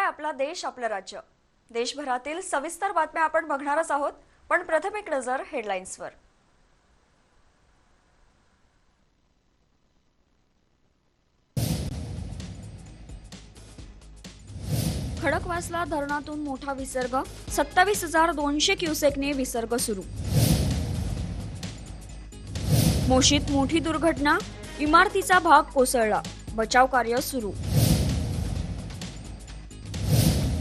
आहे आपला देश, आपलं राज्य. देशभरातील सविस्तर बातम्या आपण बघणारच आहोत, पण प्रथम एक नजर हेडलाईन्सवर. खडकवासला धरणातून मोठा विसर्ग, 27,200 क्युसेकने विसर्ग सुरू. मोशीत मोठी दुर्घटना, इमारतीचा भाग कोसळला, बचाव कार्य सुरू.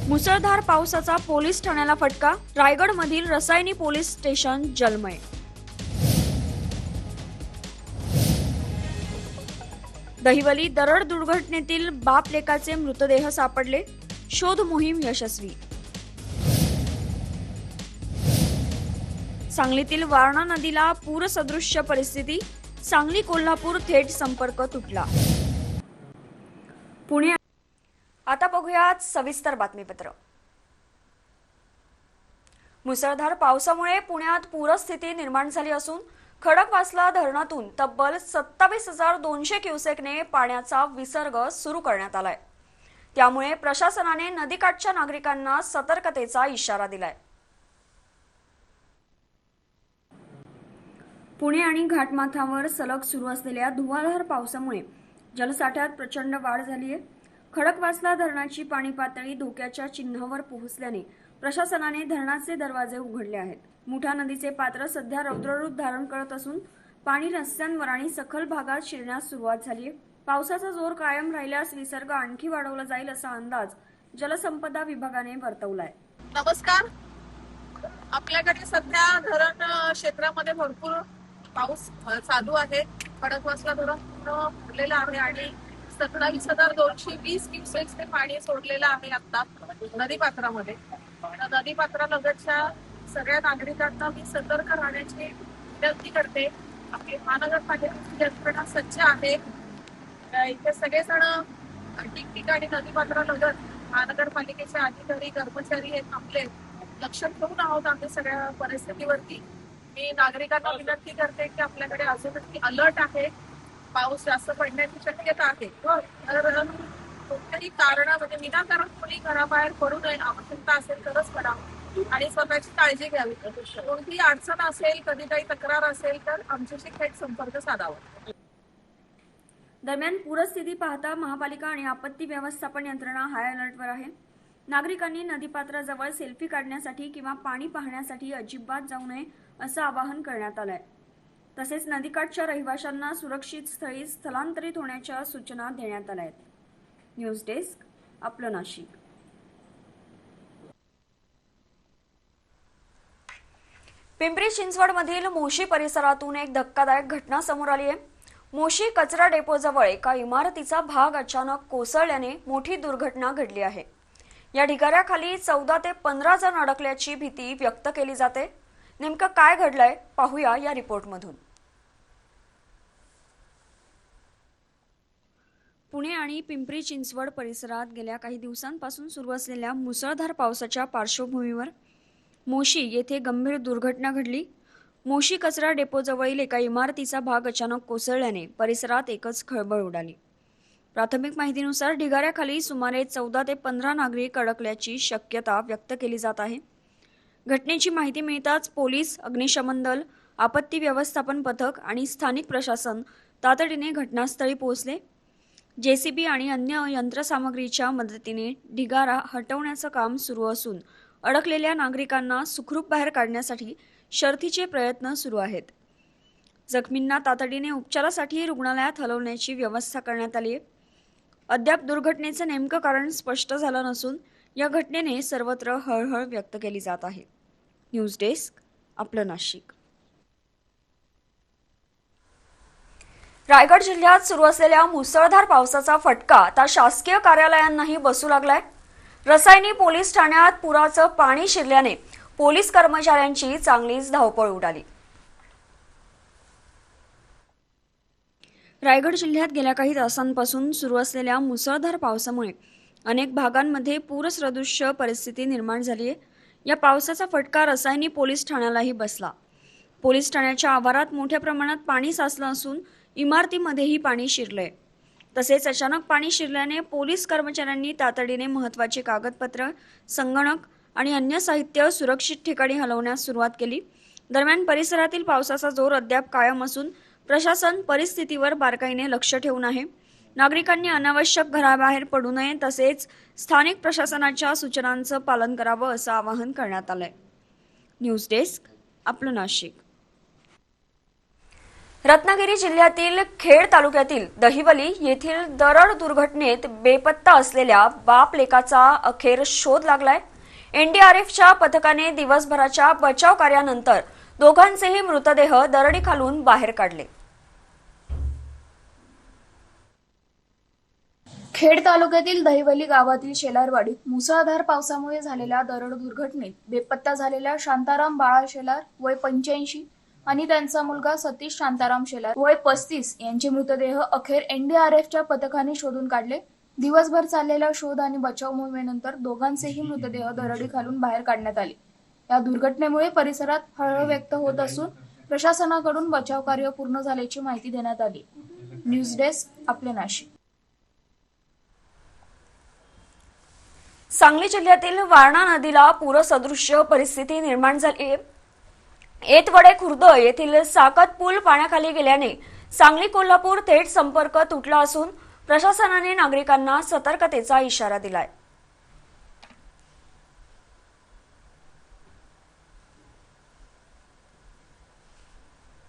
मुसळधार पावसाचा पोलीस ठाण्याला फटका, रायगडमधील रसायनी पोलीस स्टेशन जलमय. दहिवली दरड दुर्घटनेतील बाप लेकाचे मृतदेह सापडले, शोध मोहीम यशस्वी. सांगलीतील वारणा नदीला पूरसदृश्य परिस्थिती, सांगली कोल्हापूर थेट संपर्क तुटला. पुणे. आता बघूयात सविस्तर बातमीपत्र. मुसळधार पावसामुळे पुण्यात पूरस्थिती निर्माण झाली असून खडकवासला धरणातून तब्बल 27,200 क्युसेकने पाण्याचा विसर्ग सुरू करण्यात आलाय. त्यामुळे प्रशासनाने नदीकाठच्या नागरिकांना सतर्कतेचा इशारा दिलाय. पुणे आणि घाटमाथ्यावर सलग सुरू असलेल्या धुवाधार पावसामुळे जलसाठ्यात प्रचंड वाढ झाली आहे. खडकवासला धरणाची पाणी पातळी धोक्याच्या चिन्हावर पोहोचल्याने प्रशासनाने धरणाचे दरवाजे उघडले आहेत. मुठा नदीचे पात्र सध्या रौद्ररूप धारण करत असून पाणी रस्त्यांवर आणि सखल भागात शिरण्यास सुरुवात झाली आहे. पावसाचा जोर कायम राहिल्यास विसर्ग आणखी वाढवला जाईल असा अंदाज जलसंपदा विभागाने वर्तवलाय. नमस्कार. आपल्याकडे सध्या धरण क्षेत्रामध्ये भरपूर पाऊस चालू आहे. खडकवासला धरण पूर्ण भरलेलं आहे आणि 27,220 क्युसेक्स ते पाणी सोडलेलं आहे आता नदीपात्रामध्ये. नदीपात्रालगतच्या सगळ्या नागरिकांना मी सतर्क राहण्याची विनंती करते. आपली महानगरपालिकेची यंत्रणा सज्ज आहे. इथे सगळेजण ठिकठिकाणी नदीपात्रालगत महानगरपालिकेचे अधिकारी कर्मचारी हे थांबले. लक्ष ठेवून आहोत आम्ही सगळ्या परिस्थितीवरती. मी नागरिकांना विनंती करते की आपल्याकडे अजूनही अलर्ट आहे. पाऊस जास्त पडण्याची शक्यता आहे. तर कोणत्याही कारण म्हणजे विनाकारण कोणी घराबाहेर पडू नये. आवश्यकता असेल तरच पडावं आणि स्वतःची काळजी घ्यावी. कोणतीही अडचण असेल, कधी काही तक्रार असेल तर आमच्याशी थेट संपर्क साधावा. दरम्यान पूरस्थिती पाहता महापालिका आणि आपत्ती व्यवस्थापन यंत्रणा हाय अलर्टवर आहे. नागरिकांनी नदीपात्राजवळ सेल्फी काढण्यासाठी किंवा पाणी पाहण्यासाठी अजिबात जाऊ नये असं आवाहन करण्यात आलंय. तसेच नदीकाठच्या रहिवाशांना सुरक्षित स्थळी स्थलांतरित होण्याच्या सूचना देण्यात आल्या आहेत. न्यूज डेस्क, आपलं नाशिक. पिंपरी चिंचवडमधील मोशी परिसरातून एक धक्कादायक घटना समोर आली आहे. मोशी कचरा डेपोजवळ एका इमारतीचा भाग अचानक कोसळल्याने मोठी दुर्घटना घडली आहे. या ढिगाऱ्याखाली 14 ते 15 जण अडकल्याची भीती व्यक्त केली जाते. नेमकं काय घडलंय पाहूया या रिपोर्टमधून. पुणे आणि पिंपरी चिंचवड परिसरात गेल्या काही दिवसांपासून सुरू असलेल्या मुसळधार पावसाच्या पार्श्वभूमीवर मोशी येथे गंभीर दुर्घटना घडली. मोशी कचरा डेपोजवळील एका इमारतीचा भाग अचानक कोसळल्याने परिसरात एकच खळबळ उडाली. प्राथमिक माहितीनुसार ढिगाऱ्याखाली सुमारे 14 ते 15 नागरिक अडकल्याची शक्यता व्यक्त केली जात आहे. घटनेची माहिती मिळताच पोलीस, अग्निशमन दल, आपत्ती व्यवस्थापन पथक आणि स्थानिक प्रशासन तातडीने घटनास्थळी पोहोचले. जेसीबी आणि अन्य यंत्रसामग्रीच्या मदतीने ढिगारा हटवण्याचं काम सुरू असून अडकलेल्या नागरिकांना सुखरूप बाहेर काढण्यासाठी शर्थीचे प्रयत्न सुरू आहेत. जखमींना तातडीने उपचारासाठी रुग्णालयात हलवण्याची व्यवस्था करण्यात आली आहे. अद्याप दुर्घटनेचं नेमकं कारण स्पष्ट झालं नसून या घटनेने सर्वत्र हळहळ व्यक्त केली जात आहे. न्यूज डेस्क, आपलं नाशिक. रायगड जिल्ह्यात सुरू असलेल्या मुसळधार पावसाचा फटका आता शासकीय कार्यालयांनाही बसू लागलाय. रसायनी पोलीस ठाण्यात पुराचं पाणी शिरल्याने पोलीस कर्मचाऱ्यांची चांगलीच धावपळ उडाली. रायगड जिल्ह्यात गेल्या काही तासांपासून सुरू असलेल्या मुसळधार पावसामुळे अनेक भागांमध्ये पूरसदृश्य परिस्थिती निर्माण झाली आहे. या पावसाचा फटका रसायनी पोलीस ठाण्यालाही बसला. पोलीस ठाण्याच्या आवारात मोठ्या प्रमाणात पाणी साचलं असून इमारतीमध्येही पाणी शिरलंय. तसेच अचानक पाणी शिरल्याने पोलीस कर्मचाऱ्यांनी तातडीने महत्त्वाची कागदपत्र, संगणक आणि अन्य साहित्य सुरक्षित ठिकाणी हलवण्यास सुरुवात केली. दरम्यान परिसरातील पावसाचा जोर अद्याप कायम असून प्रशासन परिस्थितीवर बारकाईने लक्ष ठेवून आहे. नागरिकांनी अनावश्यक घराबाहेर पडू नये तसेच स्थानिक प्रशासनाच्या सूचनांचं पालन करावं असं आवाहन करण्यात आलंय. न्यूज डेस्क, आपलं नाशिक. रत्नागिरी जिल्ह्यातील खेड तालुक्यातील दहिवली येथील दरड दुर्घटनेत बेपत्ता असलेल्या बाप लेकाचा अखेर शोध लागलाय. एनडीआरएफच्या पथकाने दिवसभराच्या बचाव कार्यानंतर दोघांचेही मृतदेह दरडीखालून बाहेर काढले. खेड तालुक्यातील दहिवली गावातील शेलारवाडीत मुसळधार पावसामुळे झालेल्या दरड दुर्घटनेत बेपत्ता झालेल्या शांताराम बाळा शेलार वय 85 आणि त्यांचा मुलगा सतीश शांताराम शेलार वय 35 यांचे मृतदेह अखेर एनडीआरएफच्या पथकाने शोधून काढले. दिवसभर चाललेल्या शोध आणि बचाव मोहिमेनंतर दोघांचेही मृतदेह दरडीखालून बाहेर काढण्यात आले. या दुर्घटनेमुळे परिसरात हळहळ व्यक्त होत असून प्रशासनाकडून बचाव कार्य पूर्ण झाल्याची माहिती देण्यात आली. न्यूज डेस्क, आपले नाशिक. सांगली जिल्ह्यातील वारणा नदीला पूरसदृश्य परिस्थिती निर्माण झाली आहे. येतवडे खुर्द येथील साकत पूल पाण्याखाली गेल्याने सांगली कोल्हापूर थेट संपर्क तुटला असून प्रशासनाने नागरिकांना सतर्कतेचा इशारा दिलाय.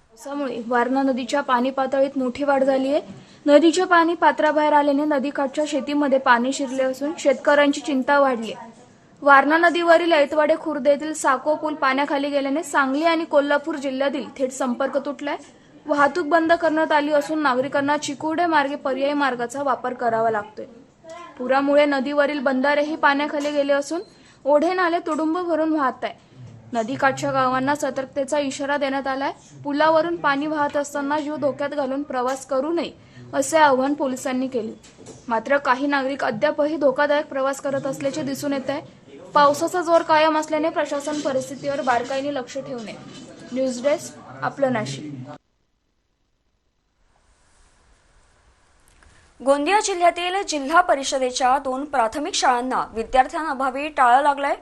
पावसामुळे वारणा नदीच्या पाणी पातळीत मोठी वाढ झाली आहे. नदीचे पाणी पात्राबाहेर आल्याने नदीकाठच्या शेतीमध्ये पाणी शिरले असून शेतकऱ्यांची चिंता वाढली आहे. वारणा नदीवरील ऐतवाडे खुर्द येथील साको पूल पाण्याखाली गेल्याने सांगली आणि कोल्हापूर जिल्ह्यातील थेट संपर्क तुटलाय. वाहतूक बंद करण्यात आली असून नागरिकांना चिकुर्डे मार्गे पर्यायी मार्गाचा वापर करावा लागतोय. पुरामुळे नदीवरील बंधारेही पाण्याखाली गेले असून ओढे नाले तुडुंब भरून वाहत आहे. नदीकाठच्या गावांना सतर्कतेचा इशारा देण्यात आलाय. पुलावरून पाणी वाहत असताना जीव धोक्यात घालून प्रवास करू नये असे आवाहन पोलिसांनी केले. मात्र काही नागरिक अद्यापही धोकादायक प्रवास करत असल्याचे दिसून येत आहे. पावसाचा जोर कायम असल्याने प्रशासन परिस्थितीवर बारकाईने लक्ष ठेवून आहे. न्यूज डेस्क, आपलं नाशिक. गोंदिया जिल्ह्यातील जिल्हा परिषदेच्या 2 प्राथमिक शाळांना विद्यार्थ्यांअभावी टाळं लागलंय.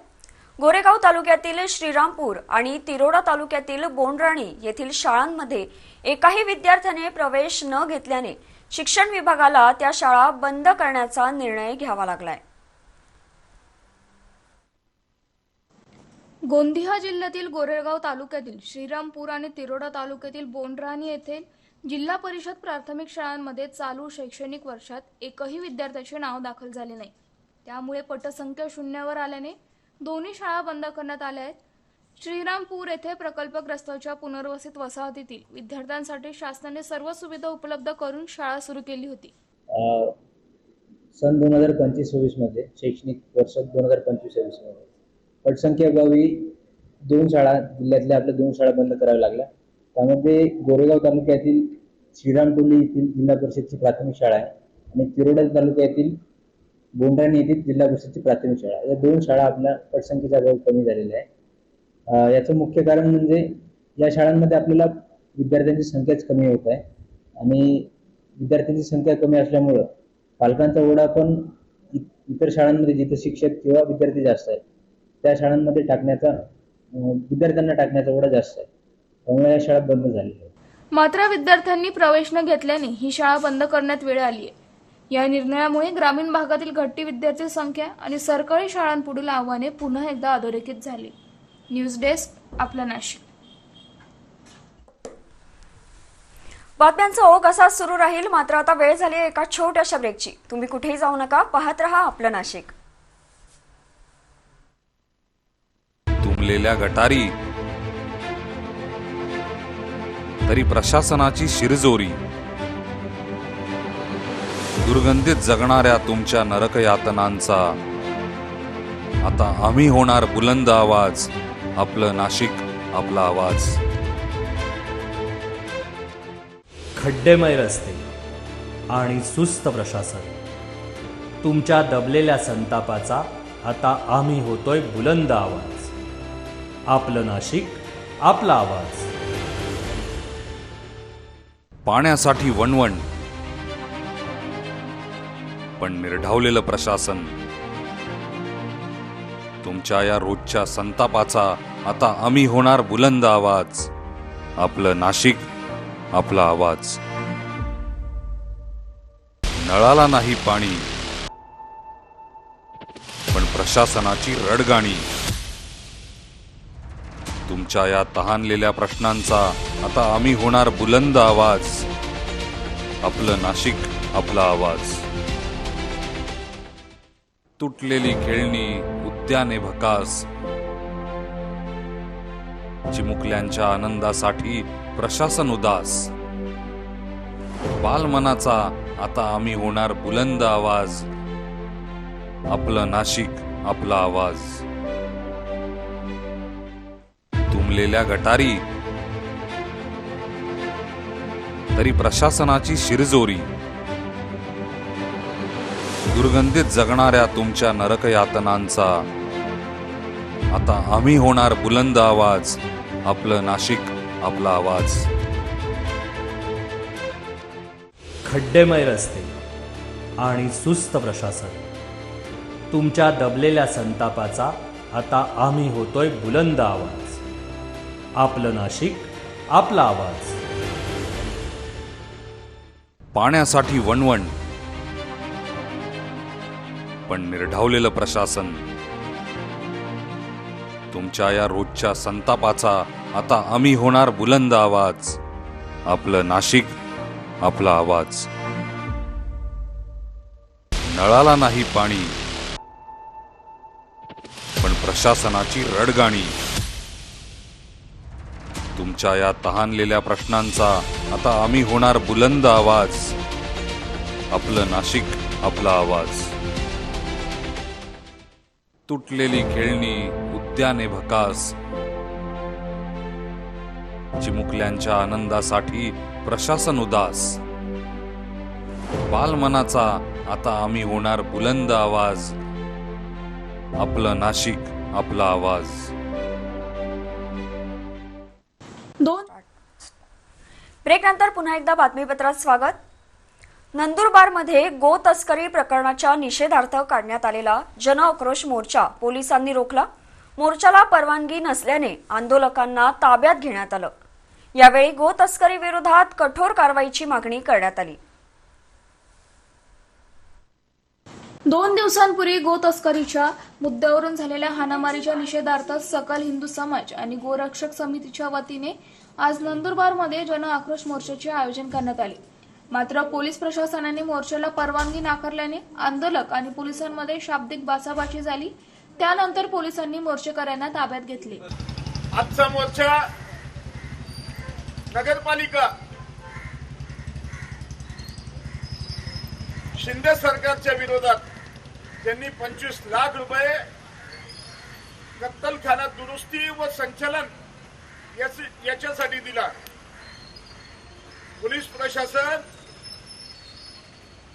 गोरेगाव तालुक्यातील श्रीरामपूर आणि तिरोडा तालुक्यातील बोंडराणी येथील शाळांमध्ये एकाही विद्यार्थ्याने प्रवेश न घेतल्याने शिक्षण विभागाला त्या शाळा बंद करण्याचा निर्णय घ्यावा लागलाय. गोंदिया जिल्ह्यातील गोरेगाव तालुक्यातील श्रीरामपूर आणि तिरोडा तालुक्यातील बोंडराणी येथे जिल्हा परिषद प्राथमिक शाळांमध्ये चालू शैक्षणिक वर्षात एकही विद्यार्थ्याचे नाव दाखल झाले नाही. त्यामुळे पटसंख्या शून्यावर आल्याने दोन्ही शाळा बंद करण्यात आल्या आहेत. श्रीरामपूर येथे प्रकल्पग्रस्तांच्या पुनर्वसित वसाहतीतील विद्यार्थ्यांसाठी शासनाने सर्व सुविधा उपलब्ध करून शाळा सुरू केली होती. सन 2025-26 मध्ये शैक्षणिक वर्ष 2025-26 मध्ये पटसंख्येअभावी 2 शाळा जिल्ह्यातल्या आपल्या 2 शाळा बंद कराव्या लागल्या. त्यामध्ये गोरेगाव तालुक्यातील श्रीरामपूर येथील जिल्हा परिषदची प्राथमिक शाळा आहे आणि तिरोडा तालुक्यातील बोंडराणी येथील जिल्हा परिषदची प्राथमिक शाळा, या 2 शाळा आपल्या पटसंख्येच्या अभावी कमी झालेल्या आहे. याचं मुख्य कारण म्हणजे या शाळांमध्ये आपल्याला विद्यार्थ्यांची संख्याच कमी होत आहे आणि विद्यार्थ्यांची संख्या कमी असल्यामुळं पालकांचा ओढा पण इतर शाळांमध्ये जिथे शिक्षक किंवा विद्यार्थी जास्त आहेत त्या शाळांमध्ये विद्यार्थ्यांना टाकण्याचा ओढा जास्त आहे. त्यामुळे या शाळा बंद झालेल्या आहेत. मात्र विद्यार्थ्यांनी प्रवेश न घेतल्याने ही शाळा बंद करण्यात वेळ आली आहे. या निर्णयामुळे ग्रामीण भागातील घटती विद्यार्थी संख्या आणि सरकारी शाळांपुढील आव्हाने पुन्हा एकदा अधोरेखित झाली. न्यूज डेस्क, आपलं नाशिक. बातम्यांचा ओघ असाच सुरू राहील. मात्र आता वेळ झाली एका छोट्याशा ब्रेकची. तुम्ही कुठेही जाऊ नका, पाहत रहा आपलं नाशिक. तुंबलेल्या गटारी तरी प्रशासनाची शिरजोरी, दुर्गंधीत जगणाऱ्या तुमच्या नरक यातनांचा आता आम्ही होणार बुलंद आवाज. आपलं नाशिक, आपला आवाज. खड्डेमय रस्ते आणि सुस्त प्रशासन, तुमच्या दबलेल्या संतापाचा आता आम्ही होतोय बुलंद आवाज. आपलं नाशिक, आपला आवाज. पाण्यासाठी वणवण, पण निर्ढावलेलं प्रशासन तुमच्या या रोजच्या संतापाचा आता आम्ही होणार बुलंद आवाज. आपलं नाशिक, आपला आवाज. नळाला नाही पाणी, पण प्रशासनाची रडगाणी. तुमच्या या तहानलेल्या प्रश्नांचा आता आम्ही होणार बुलंद आवाज. आपलं नाशिक, आपला आवाज. तुटलेली खेळणी, उद्याने भकास, चिमुकल्यांच्या आनंदासाठी प्रशासन उदास. बालमनाचा आता आम्ही होणार बुलंद आवाज. आपलं नाशिक, आपला आवाज. तुंबलेल्या गटारी तरी प्रशासनाची शिरजोरी. दुर्गंधीत जगणाऱ्या तुमच्या नरक यातनांचा आता आम्ही होणार बुलंद आवाज. आपलं नाशिक, आपला आवाज. खड्डेमय रस्ते आणि सुस्त प्रशासन, तुमच्या दबलेल्या संतापाचा आता आम्ही होतोय बुलंद आवाज. आपलं नाशिक, आपला आवाज. पाण्यासाठी वणवण, पण निर्ढावलेलं प्रशासन तुमच्या या रोजच्या संतापाचा आता आम्ही होणार बुलंद आवाज. आपलं नाशिक, आपला आवाज. नळाला नाही पाणी, पण प्रशासनाची रडगाणी. तुमच्या या तहानलेल्या प्रश्नांचा आता आम्ही होणार बुलंद आवाज. आपलं नाशिक, आपला आवाज. तुटलेली खेळणी, उद्याने भकास, चिमुकल्यांच्या आनंदासाठी प्रशासन उदास. बालमनाचा आता आम्ही होणार बुलंद आवाज. आपलं नाशिक, आपला आवाज. ब्रेक नंतर पुन्हा एकदा बातमीपत्रात स्वागत. नंदुरबारमध्ये गो तस्करी प्रकरणाच्या निषेधार्थ काढण्यात आलेला जनआक्रोश मोर्चा पोलिसांनी रोखला. मोर्चाला परवानगी नसल्याने आंदोलकांना ताब्यात घेण्यात आलं. यावेळी गो तस्करी विरोधात कठोर कारवाईची मागणी करण्यात आली. 2 दिवसांपूर्वी गो तस्करीच्या मुद्द्यावरून झालेल्या हाणामारीच्या निषेधार्थ सकल हिंदू समाज आणि गोरक्षक समितीच्या वतीने आज नंदुरबारमध्ये जन आक्रोश मोर्चाचे आयोजन करण्यात आले. मात्र पोलीस प्रशासनाने मोर्चाला परवानगी नाकारल्याने आंदोलक आणि पोलिसांमध्ये शाब्दिक बाचाबाची झाली. त्यानंतर पोलिसांनी मोर्चेकऱ्यांना ताब्यात घेतले. आजचा मोर्चा नगरपालिका शिंदे सरकारच्या विरोधात त्यांनी 25 लाख रुपये कत्तलखाना दुरुस्ती व संचालन याच्यासाठी दिला. पोलीस प्रशासन,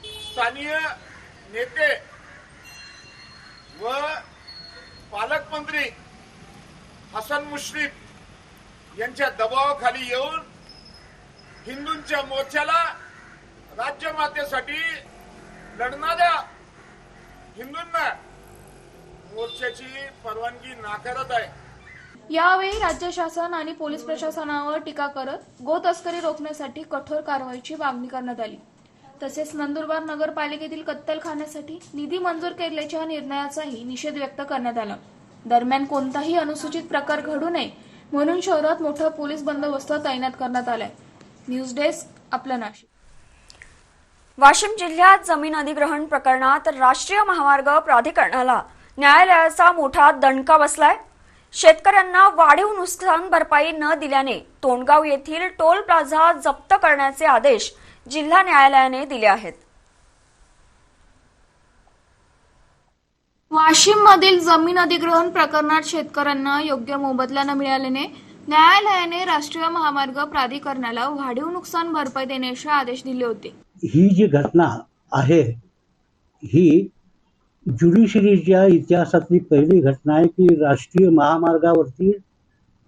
स्थानीय नेते व पालकमंत्री हसन मुश्रीफ यांच्या दबावाखाली येऊन हिंदूंच्या मोर्चाला, राज्यमातेसाठी लढणाऱ्या हिंदूंना मोर्चाची परवानगी नाकारत आहे. यावेळी राज्य शासन आणि पोलीस प्रशासनावर टीका करत गो तस्करी रोखण्यासाठी कठोर कारवाईची मागणी करण्यात आली. तसेच नंदुरबार नगरपालिकेतील कत्तलखान्यासाठी निधी मंजूर केल्याच्या निर्णयाचाही निषेध व्यक्त करण्यात आला. दरम्यान कोणताही अनुसूचित प्रकार घडू नये म्हणून शहरात मोठा पोलीस बंदोबस्त तैनात करण्यात आलाय. न्यूज डेस्क, आपलं नाशिक. वाशिम जिल्ह्यात जमीन अधिग्रहण प्रकरणात राष्ट्रीय महामार्ग प्राधिकरणाला न्यायालयाचा मोठा दणका बसलाय. शेतकऱ्यांना वाढीव नुकसान भरपाई न दिल्याने तोंडगाव येथील टोल प्लाझा जप्त करण्याचे आदेश जिल्हा न्यायालयाने दिले आहेत. वाशिममधील जमीन अधिग्रहण प्रकरणात शेतकऱ्यांना योग्य मोबदला न मिळाल्याने न्यायालयाने राष्ट्रीय महामार्ग प्राधिकरणाला वाढीव नुकसान भरपाई देण्याचे आदेश दिले होते. ही जी घटना आहे ही ज्युडिशरीच्या इतिहासातली पहिली घटना आहे की राष्ट्रीय महामार्गावरती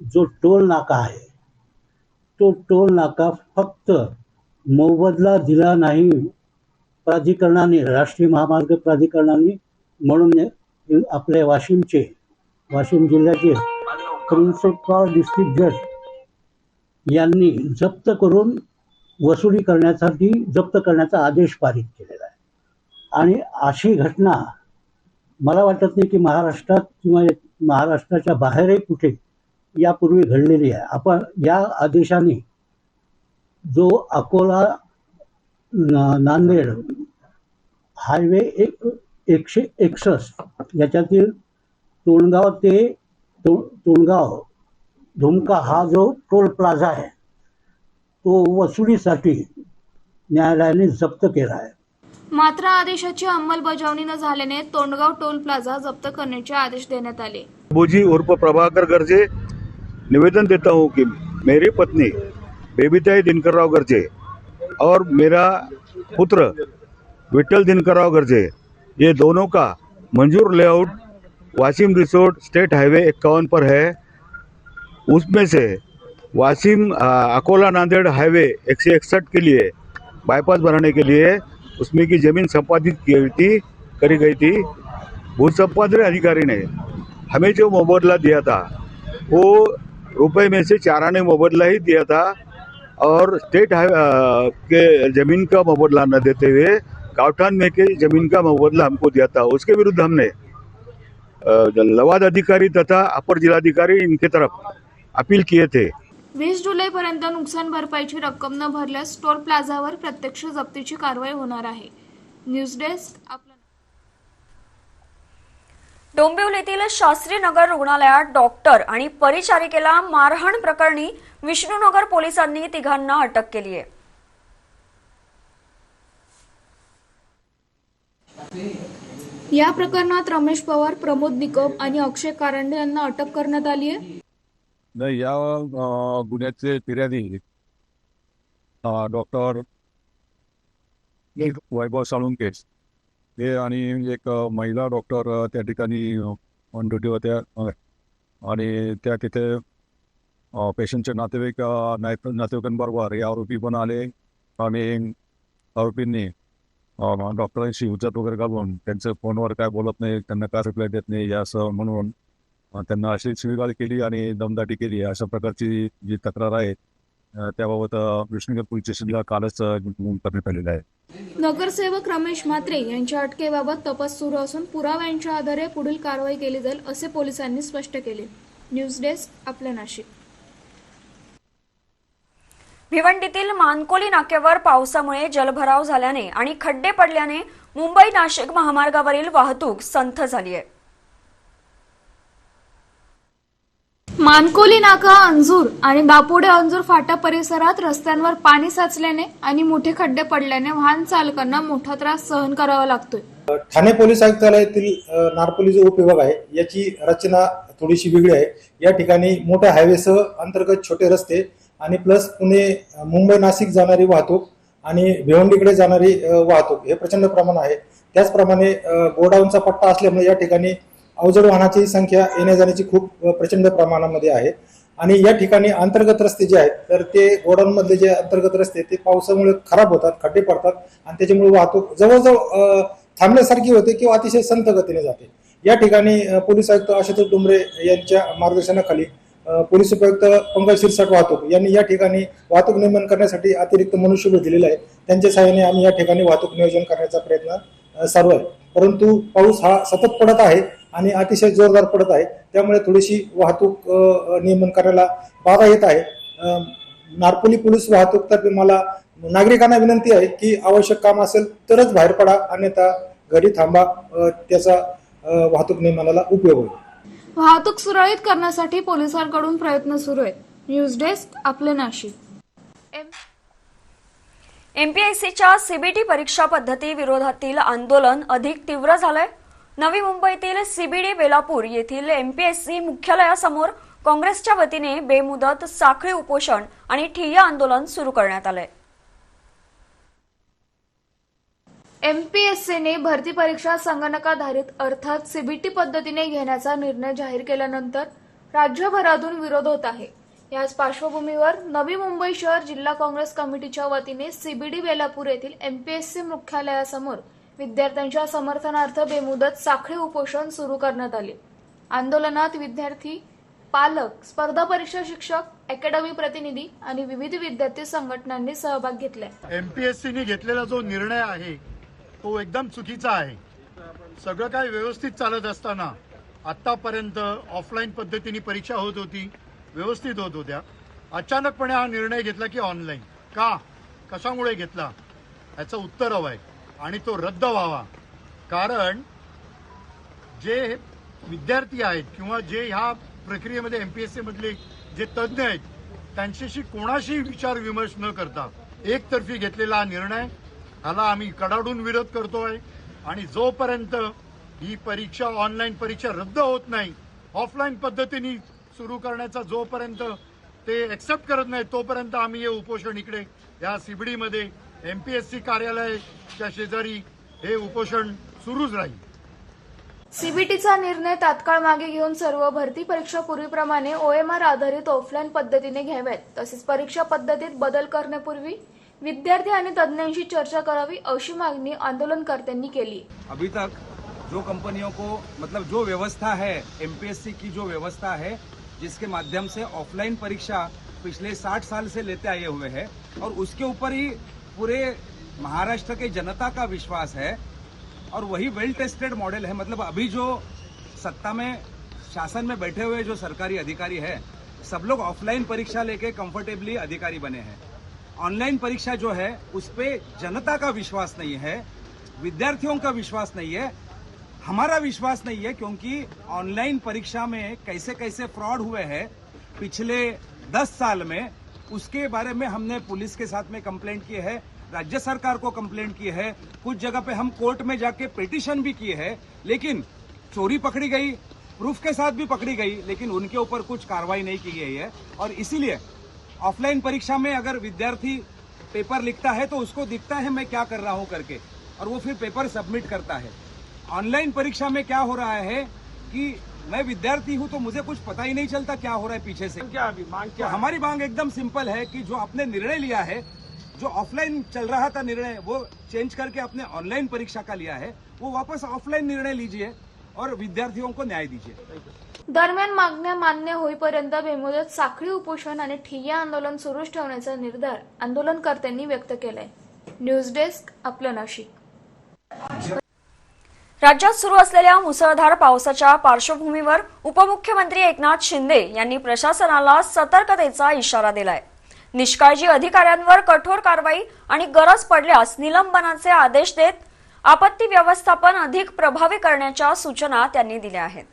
जो टोल नाका आहे तो टोल नाका फक्त मोबदला दिला नाही प्राधिकरणाने, राष्ट्रीय महामार्ग प्राधिकरणाने म्हणून आपल्या वाशिम जिल्ह्याचे प्रिन्सिपल डिस्ट्रिक्ट जज यांनी जप्त करून वसुली करण्यासाठी जप्त करण्याचा आदेश पारित केलेला आहे. आणि अशी घटना मला वाटत नाही की महाराष्ट्रात किंवा महाराष्ट्राच्या बाहेरही कुठे यापूर्वी घडलेली आहे. आपण या आदेशाने जो अकोला नांदेड हायवे 161 याच्यातील तोंडगाव ते तोंडगाव धुमका हा जो टोल प्लाझा आहे तो वसुलीसाठी न्यायालयाने जप्त केला आहे. मात्र आदेशाची अंमलबजावणी न झाल्याने तोंडगाव टोल प्लाझा जप्त करण्याचे आदेश देण्यात आले. बोजी उर्फ प्रभाकर गर्जे निवेदन देता हूँ कि मेरी पत्नी बेबीताई दिनकरराव गर्जे और मेरा पुत्र विठल दिनकरराव गर्जे ये दोनों का मंजूर layout Washim resort state highway 51 पर है. उसमें से वाशिम अकोला नांदेड़ हाईवे 161 के लिए बाईपास बनाने के लिए उसमें की ज़मीन संपादित करी गई थी. भू संपादन अधिकारी ने हमें जो मुबादला दिया था वो रुपए में से 4 आने मुबादला ही दिया था और स्टेट के ज़मीन का मुबादला न देते हुए गावठान में के ज़मीन का मुबादला हमको दिया था. उसके विरुद्ध हमने लवाद अधिकारी तथा अपर जिलाधिकारी इनके तरफ अपील किए थे. 20 जुलैपर्यंत नुकसान भरपाईची रक्कम न भरल्यास टोल प्लाझावर प्रत्यक्ष जप्तीची कारवाई होणार आहे. न्यूज डेस्क आपला. डोंबिवलीतील शास्त्रीनगर रुग्णालयात डॉक्टर आणि परिचारिकेला मारहाण प्रकरणी विष्णुनगर पोलिसांनी तिघांना अटक केली आहे. या प्रकरणात रमेश पवार, प्रमोद निकम आणि अक्षय कारंडे यांना अटक करण्यात आली आहे. नाही, या गुन्ह्याचे फिर्यादी डॉक्टर वैभव साळुंके हे आणि एक महिला डॉक्टर त्या ठिकाणी ऑन ड्युटी होत्या आणि त्या तिथे पेशंटचे नातेवाईकांबरोबर हे आरोपी पण आले आणि आरोपींनी डॉक्टरांशी हुज्जत वगैरे घालून त्यांचं फोनवर काय बोलत नाही, त्यांना काय रिप्लाय देत नाही असं म्हणून त्यांना अशी शिवीगाळ केली आणि दमदाटी केली. अशा प्रकारची जी तक्रार आहे त्याबाबत विष्णुनगर पोलीस स्टेशनला कालच नोंद करण्यात आलेला आहे. नगरसेवक रमेश म्हात्रे यांच्या अटकेबाबत तपास सुरू असून पुराव्यांच्या आधारे पुढील कारवाई केली जाईल असे पोलिसांनी स्पष्ट केले. न्यूज डेस्क आपलं नाशिक. भिवंडीतील मानकोली नाक्यावर पावसामुळे जलभराव झाल्याने आणि खड्डे पडल्याने मुंबई नाशिक महामार्गावरील वाहतूक संथ झाली आहे. मानकोली नाका, अंजूर आणि दापोडे अंजूर फाटा परिसरात रस्त्यांवर पाणी साचल्याने आणि मोठे खड्डे पडल्याने वाहन चालकांना मोठा त्रास सहन करावा लागतोय. ठाणे पोलीस आयुक्तालयातील नारपोली जो उपविभाग आहे याची रचना थोडीशी वेगळी आहे. या ठिकाणी मोठ्या हायवेसह अंतर्गत छोटे रस्ते आणि प्लस पुणे मुंबई नाशिक जाणारी वाहतूक आणि भिवंडीकडे जाणारी वाहतूक हे प्रचंड प्रमाण आहे. त्याचप्रमाणे गोडाऊनचा पट्टा असल्यामुळे या ठिकाणी अवजड वाहनाची संख्या येण्या जाण्याची खूप प्रचंड प्रमाणामध्ये आहे. आणि या ठिकाणी अंतर्गत रस्ते जे आहेत तर ते गोडाऊन मधले जे अंतर्गत रस्ते ते पावसामुळे खराब होतात, खड्डे पडतात आणि त्याच्यामुळे वाहतूक जवळजवळ थांबण्यासारखी होते किंवा अतिशय संथ गतीने जाते. या ठिकाणी पोलीस आयुक्त आशुतोष डोंबरे यांच्या मार्गदर्शनाखाली पोलीस उपायुक्त पंकज शिरसाट वाहतूक यांनी या ठिकाणी वाहतूक नियमन करण्यासाठी अतिरिक्त मनुष्यबळ दिलेलं आहे. त्यांच्या सहाय्याने आम्ही या ठिकाणी वाहतूक नियोजन करण्याचा प्रयत्न चालू आहे. परंतु पाऊस हा सतत पडत आहे आणि अतिशय जोरदार पडत आहे, त्यामुळे थोडीशी वाहतूक नियमन करायला बाधा येत आहे. नारपोली पोलीस वाहतूक तर्फे मला नागरिकांना विनंती आहे की आवश्यक काम असेल तरच बाहेर पडा, अन्यथा घरी थांबा. त्याचा वाहतूक नियमनाला उपयोग होईल. वाहतूक सुरळीत करण्यासाठी पोलिसांकडून प्रयत्न सुरू आहेत. न्यूज डेस्क आपले नाशिक. एमपीएससीच्या सीबीटी परीक्षा पद्धती विरोधातील आंदोलन अधिक तीव्र झालंय. नवी मुंबईतील सीबीडी बेलापूर येथील एमपीएससी मुख्यालयासमोर काँग्रेसच्या वतीने बेमुदत साखळी उपोषण आणि ठिय्या आंदोलन सुरू करण्यात आलंय. एमपीएससीने भरती परीक्षा संगणकाधारित अर्थात सीबीटी पद्धतीने घेण्याचा निर्णय जाहीर केल्यानंतर राज्यभरातून विरोध होत आहे. याच पार्श्वभूमीवर नवी मुंबई शहर जिल्हा काँग्रेस कमिटीच्या वतीने CBD बेलापूर येथील MPSC मुख्यालयासमोर विद्यार्थ्यांच्या समर्थनार्थ बेमुदत साखळी उपोषण सुरू करण्यात आले. आंदोलनात विद्यार्थी, पालक, स्पर्धा परीक्षा शिक्षक, अकॅडमी प्रतिनिधी आणि विविध विद्यार्थी संघटनांनी सहभाग घेतलाय. MPSCने घेतलेला जो निर्णय आहे तो एकदम चुकीचा आहे. सगळं काही व्यवस्थित चालत असताना आतापर्यंत ऑफलाईन पद्धतीने परीक्षा होत होती, व्यवस्थित होत होत्या. अचानकपणे हा निर्णय घेतला की ऑनलाईन का, कशामुळे घेतला याचं उत्तर हवं आहे आणि तो रद्द व्हावा. कारण जे विद्यार्थी आहेत किंवा जे ह्या प्रक्रियेमध्ये MPSC मधले जे तज्ज्ञ आहेत त्यांच्याशी कोणाशी विचार विमर्श न करता एकतर्फी घेतलेला हा निर्णय, ह्याला आम्ही कडाडून विरोध करतोय. आणि जोपर्यंत ही परीक्षा ऑनलाईन परीक्षा रद्द होत नाही, ऑफलाईन पद्धतीने सुरू करण्याचा जोपर्यंत ते एक्सेप्ट करत नाही तोपर्यंत आम्ही हे उपोषण इकडे या CBD मध्ये MPSC कार्यालयाच्या शेजारी हे उपोषण सुरूच राहील. CBTचा निर्णय तात्काळ मागे घेऊन सर्व भरती परीक्षा पूर्वीप्रमाणे OMR आधारित ऑफलाईन पद्धतीने घ्याव्यात. तसेच परीक्षा पद्धतीत बदल करण्यापूर्वी विद्यार्थी आणि तज्ञांशी चर्चा करावी अशी मागणी आंदोलनकर्त्यांनी केली. अभी तक जो कंपनियों को मतलब जो व्यवस्था है MPSC की जो व्यवस्था है जिसके माध्यम से ऑफलाइन परीक्षा पिछले 60 साल से लेते आए हुए हैं और उसके ऊपर ही पूरे महाराष्ट्र के जनता का विश्वास है और वही वेल टेस्टेड मॉडल है. मतलब अभी जो सत्ता में शासन में बैठे हुए जो सरकारी अधिकारी है सब लोग ऑफलाइन परीक्षा लेके कंफर्टेबली अधिकारी बने हैं. ऑनलाइन परीक्षा जो है उस पे जनता का विश्वास नहीं है, विद्यार्थियों का विश्वास नहीं है, हमारा विश्वास नहीं है. क्योंकि ऑनलाइन परीक्षा में कैसे कैसे फ्रॉड हुए हैं पिछले 10 साल में, उसके बारे में हमने पुलिस के साथ में कंप्लेंट की है, राज्य सरकार को कंप्लेंट की है, कुछ जगह पे हम कोर्ट में जाके पिटीशन भी किए हैं. लेकिन चोरी पकड़ी गई, प्रूफ के साथ भी पकड़ी गई, लेकिन उनके ऊपर कुछ कार्रवाई नहीं की गई है. और इसीलिए ऑफलाइन परीक्षा में अगर विद्यार्थी पेपर लिखता है तो उसको दिखता है मैं क्या कर रहा हूं करके, और वो फिर पेपर सबमिट करता है. ऑनलाइन परीक्षा में क्या हो रहा है कि मैं विद्यार्थी हूं तो मुझे कुछ पता ही नहीं चलता क्या हो रहा है पीछे से. क्या अभी मांग क्या? हमारी मांग एकदम सिंपल है कि जो आपने निर्णय लिया है, जो ऑफलाइन चल रहा था निर्णय वो चेंज करके आपने ऑनलाइन परीक्षा का लिया है, वो वापस ऑफलाइन निर्णय लीजिए और विद्यार्थियों को न्याय दीजिए. दरम्यान मागण्या मान्य होईपर्यंत बेमुदत साखळी उपोषण आणि ठिय्या आंदोलन सुरूच ठेवण्याचा निर्धार आंदोलनकर्त्यांनी व्यक्त केलाय. न्यूज डेस्क, आपलं नाशिक. राज्यात सुरू असलेल्या मुसळधार पावसाच्या पार्श्वभूमीवर उपमुख्यमंत्री एकनाथ शिंदे यांनी प्रशासनाला सतर्कतेचा इशारा दिलाय. निष्काळजी अधिकाऱ्यांवर कठोर कारवाई आणि गरज पडल्यास निलंबनाचे आदेश देत आपत्ती व्यवस्थापन अधिक प्रभावी करण्याच्या सूचना त्यांनी दिल्या आहेत.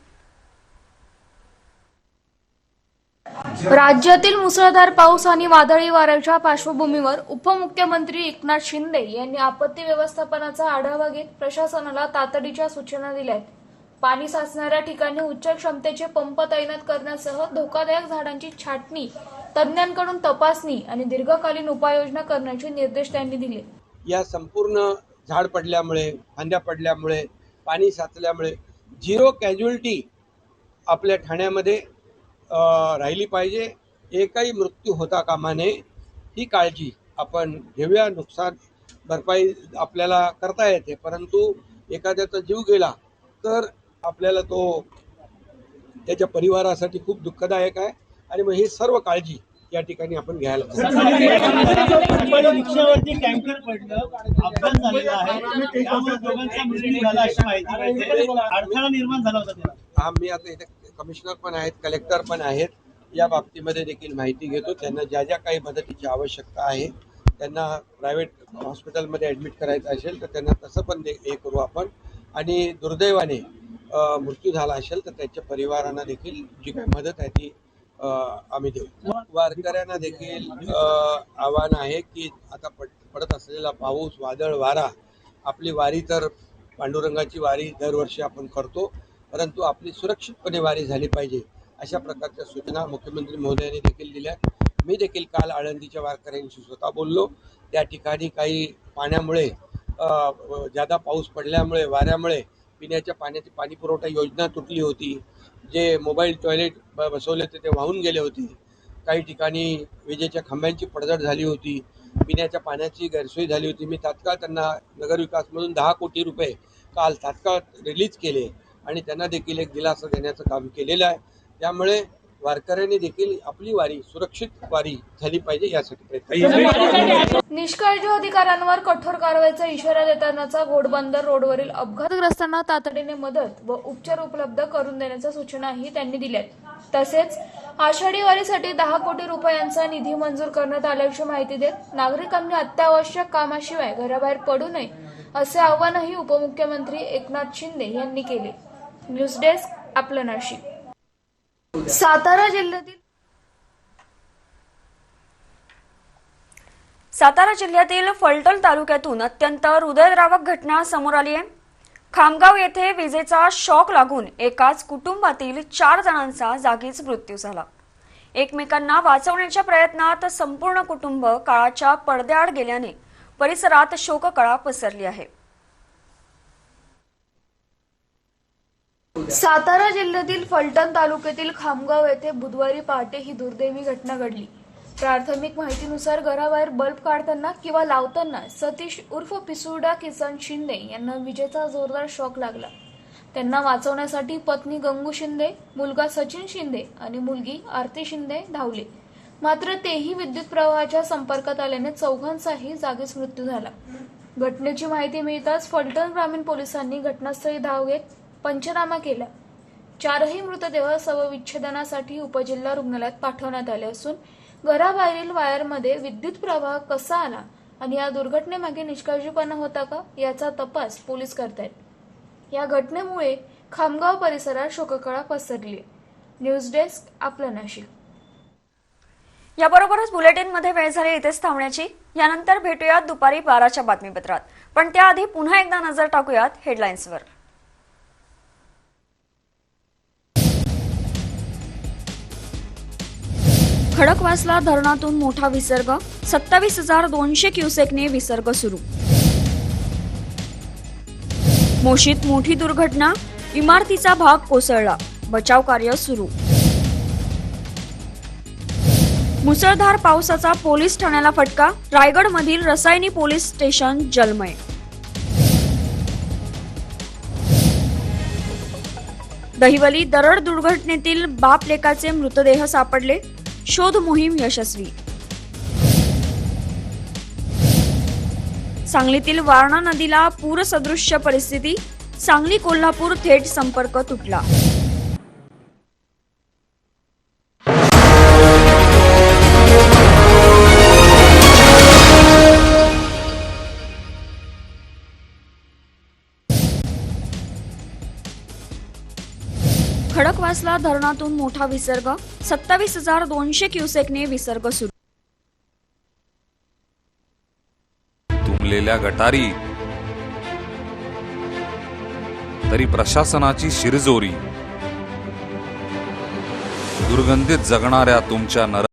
राज्यातील मुसळधार पाऊस आणि वादळी वाऱ्याच्या पार्श्वभूमीवर उपमुख्यमंत्री एकनाथ शिंदे यांनी आपत्ती व्यवस्थापनाचा आढावा घेत प्रशासनाला तातडीच्या सूचना दिल्या. पाणी साचणाऱ्या ठिकाणी उच्च क्षमतेचे पंप तैनात करण्यासह धोकादायक झाडांची छाटणी, तज्ज्ञांकडून तपासणी आणि दीर्घकालीन उपाययोजना करण्याचे निर्देश त्यांनी दिले. या संपूर्ण झाड पडल्यामुळे, फांद्या पडल्यामुळे, पाणी साचल्यामुळे झिरो कॅज्युअल्टी आपल्या ठाण्यामध्ये राहिली पाहिजे. एकही मृत्यू होता कामा नये ही काळजी आपण घेऊया. नुकसान भरपाई आपल्याला करता येते, परंतु एखाद्याचा जीव गेला तर आपल्याला तो त्याच्या परिवारासाठी खूप दुःखदायक आहे. आणि मग ही सर्व काळजी या ठिकाणी आपण घ्यायला रिक्षावरती टँकर पडलं, अपघात झालेला आहे, त्यामुळे दोघांचा मृत्यू झाला अशी माहिती, अडथळा निर्माण झाला होता. आम्ही आता इथे कमिशनर पण आहेत, कलेक्टर पण आहेत, या बाबतीमध्ये देखील माहिती घेतो. त्यांना ज्या ज्या काही मदतीची आवश्यकता आहे, त्यांना प्रायव्हेट हॉस्पिटलमध्ये ॲडमिट करायचं असेल तर त्यांना तसं पण हे करू आपण. आणि दुर्दैवाने मृत्यू झाला असेल तर त्याच्या परिवारांना देखील जी काही मदत आहे ती आम्ही देऊ. वारकऱ्यांना देखील आव्हान आहे की आता पडत असलेला पाऊस, वादळ, वारा, आपली वारी तर पांडुरंगाची वारी दरवर्षी आपण करतो, परंतु आपली सुरक्षितपणे वारी झाली पाहिजे अशा प्रकारच्या सूचना मुख्यमंत्री महोदयांनी देखील दिल्या. मी देखील काल आळंदीच्या वारकऱ्यांशी स्वतः बोललो. त्या ठिकाणी काही पाण्यामुळे जादा पाऊस पडल्यामुळे, वाऱ्यामुळे पिण्याच्या पाण्याची पाणीपुरवठा योजना तुटली होती. जे मोबाईल टॉयलेट बसवले होते ते वाहून गेले होते. काही ठिकाणी विजेच्या खांबांची पडझड झाली होती, पिण्याच्या पाण्याची गैरसोय झाली होती. मी तात्काळ त्यांना नगरविकासमधून 10 कोटी रुपये काल तात्काळ रिलीज केले आणि त्यांना देखील एक दिलासा देण्याचं काम केलेलं आहे. त्यामुळे वारकऱ्यांनी देखील आपली वारी सुरक्षित वारी झाली पाहिजे यासाठी प्रयत्न. निष्काळजी अधिकाऱ्यांवर कठोर कारवाईचा इशारा देतानाचा घोडबंदर रोडवरील अपघातग्रस्तांना तातडीने मदत व उपचार उपलब्ध करून देण्याच्या सूचनाही त्यांनी दिल्यात. तसेच आषाढी वारीसाठी 10 कोटी रुपयांचा निधी मंजूर करण्यात आल्याची माहिती देत नागरिकांनी अत्यावश्यक कामाशिवाय घराबाहेर पडू नये असे आवाहनही उपमुख्यमंत्री एकनाथ शिंदे यांनी केले. न्यूज डेस्क आपलं नाशिक. सातारा जिल्ह्यातील फलटण तालुक्यातून अत्यंत हृदयद्रावक घटना समोर आली आहे. खामगाव येथे विजेचा शॉक लागून एकाच कुटुंबातील 4 जणांचा जागीच मृत्यू झाला. एकमेकांना वाचवण्याच्या प्रयत्नात संपूर्ण कुटुंब काळाच्या पडद्याआड गेल्याने परिसरात शोककळा पसरली आहे. सातारा जिल्ह्यातील फलटण तालुक्यातील खामगाव येथे बुधवारी पहाटे ही दुर्दैवी घटना घडली. प्राथमिक माहितीनुसार घराबाहेर बल्ब काढताना किंवा लावताना सतीश उर्फ पिसुर्डा किसन शिंदे यांना विजेचा जोरदार शॉक लागला. त्यांना वाचवण्यासाठी पत्नी गंगू शिंदे, मुलगा सचिन शिंदे आणि मुलगी आरती शिंदे धावले. मात्र तेही विद्युत प्रवाहाच्या संपर्कात आल्याने चौघांचाही जागीच मृत्यू झाला. घटनेची माहिती मिळताच फलटण ग्रामीण पोलिसांनी घटनास्थळी धाव घेत पंचनामा केला. 4ही मृतदेह शवविच्छेदनासाठी उपजिल्हा रुग्णालयात पाठवण्यात आले असून घराबाहेरील वायरमध्ये विद्युत प्रवाह कसा आला आणि या दुर्घटनेमागे निष्काळजीपणा होता का याचा तपास पोलीस करतायत. या घटनेमुळे खामगाव परिसरात शोककळा पसरली. न्यूज डेस्क आपलं नाशिक. याबरोबरच बुलेटिनमध्ये वेळ झाली इथेच थांबण्याची. यानंतर भेटूयात दुपारी 12च्या बातमीपत्रात. पण त्याआधी पुन्हा एकदा नजर टाकूयात हेडलाईन्सवर. खडकवासला धरणातून मोठा विसर्ग, 27,200 क्युसेकने विसर्ग सुरू. मोशीत मोठी दुर्घटना, इमारतीचा भाग कोसळला, बचाव कार्य सुरू. मुसळधार पावसाचा पोलीस ठाण्याला फटका, रायगडमधील रसायनी पोलीस स्टेशन जलमय. दहिवली दरड दुर्घटनेतील बाप लेकाचे मृतदेह सापडले, शोध मोहीम यशस्वी. सांगलीतील वारणा नदीला पूरसदृश्य परिस्थिती, सांगली कोल्हापूर थेट संपर्क तुटला. खडकवासला धरणातून मोठा विसर्ग, 27,200 क्युसेकने विसर्ग सुरू. तुंबलेल्या गटारी तरी प्रशासनाची शिरजोरी. दुर्गंधीत जगणाऱ्या तुमच्या